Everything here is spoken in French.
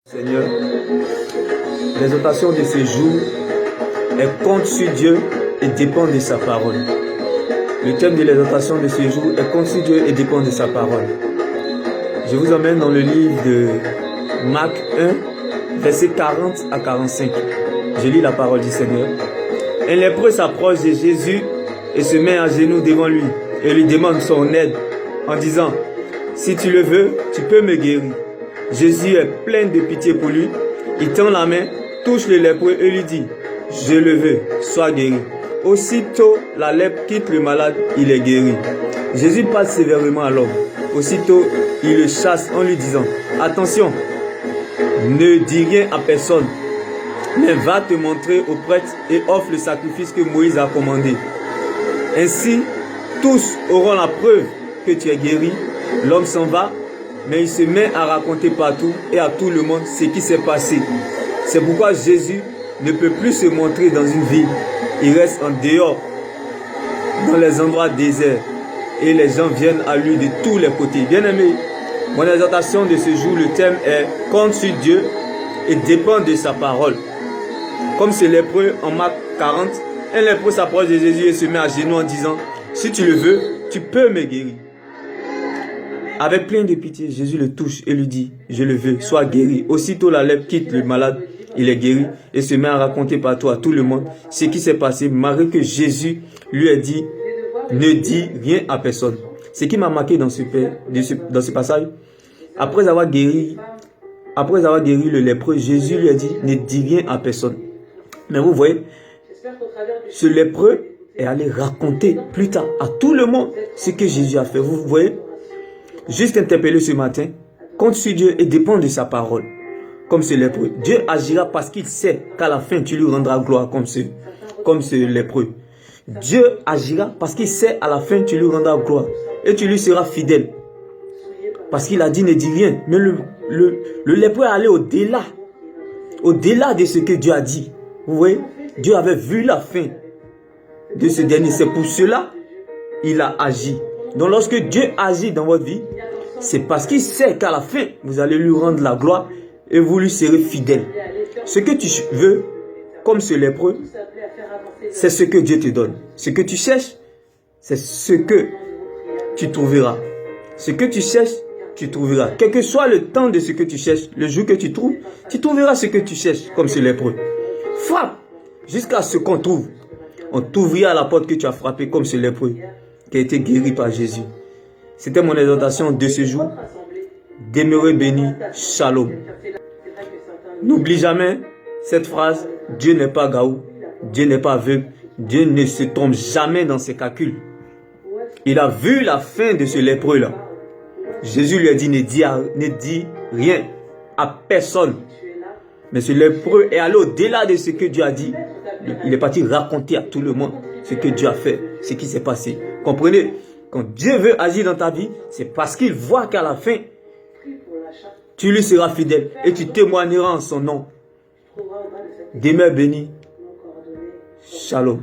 Seigneur, l'exhortation de ce jour est compte sur Dieu et dépend de sa parole. Le thème de l'exhortation de ce jour est compte sur Dieu et dépend de sa parole. Je vous emmène dans le livre de Marc 1, versets 40 à 45. Je lis la parole du Seigneur. Un lépreux s'approche de Jésus et se met à genoux devant lui et lui demande son aide en disant: si tu le veux, tu peux me guérir. Jésus est plein de pitié pour lui. Il tend la main, touche le lépreux et lui dit: je le veux, sois guéri. Aussitôt, la lèpre quitte le malade, il est guéri. Jésus parle sévèrement à l'homme. Aussitôt, il le chasse en lui disant: attention, ne dis rien à personne, mais va te montrer au prêtre et offre le sacrifice que Moïse a commandé. Ainsi, tous auront la preuve que tu es guéri. L'homme s'en va, mais il se met à raconter partout et à tout le monde ce qui s'est passé. C'est pourquoi Jésus ne peut plus se montrer dans une ville. Il reste en dehors, dans les endroits déserts. Et les gens viennent à lui de tous les côtés. Bien-aimés, mon exhortation de ce jour, le thème est « Compte sur Dieu et dépend de sa parole ». Comme ce lépreux en Marc 40, un lépreux s'approche de Jésus et se met à genoux en disant: si tu le veux, tu peux me guérir. Avec plein de pitié, Jésus le touche et lui dit: je le veux, sois guéri. Aussitôt la lèpre quitte le malade, il est guéri et se met à raconter partout à tout le monde ce qui s'est passé, malgré que Jésus lui a dit: ne dis rien à personne. Ce qui m'a marqué dans ce passage, après avoir guéri le lépreux, Jésus lui a dit: ne dis rien à personne. Mais vous voyez, ce lépreux est allé raconter plus tard à tout le monde ce que Jésus a fait. Vous voyez, juste interpellé ce matin, compte sur Dieu et dépend de sa parole. Comme ce lépreux, Dieu agira parce qu'il sait qu'à la fin tu lui rendras gloire comme ce lépreux. Dieu agira parce qu'il sait à la fin tu lui rendras gloire et tu lui seras fidèle. Parce qu'il a dit: ne dis rien. Mais le lépreux est allé au-delà de ce que Dieu a dit. Vous voyez, Dieu avait vu la fin de ce dernier. C'est pour cela il a agi. Donc lorsque Dieu agit dans votre vie, c'est parce qu'il sait qu'à la fin, vous allez lui rendre la gloire et vous lui serez fidèle. Ce que tu veux, comme ce lépreux, c'est ce que Dieu te donne. Ce que tu cherches, c'est ce que tu trouveras. Ce que tu cherches, tu trouveras. Quel que soit le temps de ce que tu cherches, le jour que tu trouveras ce que tu cherches, comme ce lépreux. Frappe jusqu'à ce qu'on trouve. On t'ouvrira la porte que tu as frappée, comme ce lépreux qui a été guéri par Jésus. C'était mon exhortation de ce jour. Demeurez bénis. Shalom. N'oublie jamais cette phrase: Dieu n'est pas gaou, Dieu n'est pas aveugle, Dieu ne se trompe jamais dans ses calculs. Il a vu la fin de ce lépreux-là. Jésus lui a dit: ne dis rien à personne. Mais ce lépreux est allé au-delà de ce que Dieu a dit. Il est parti raconter à tout le monde ce que Dieu a fait, ce qui s'est passé. Comprenez? Quand Dieu veut agir dans ta vie, c'est parce qu'il voit qu'à la fin, tu lui seras fidèle et tu témoigneras en son nom. Demeure béni. Shalom.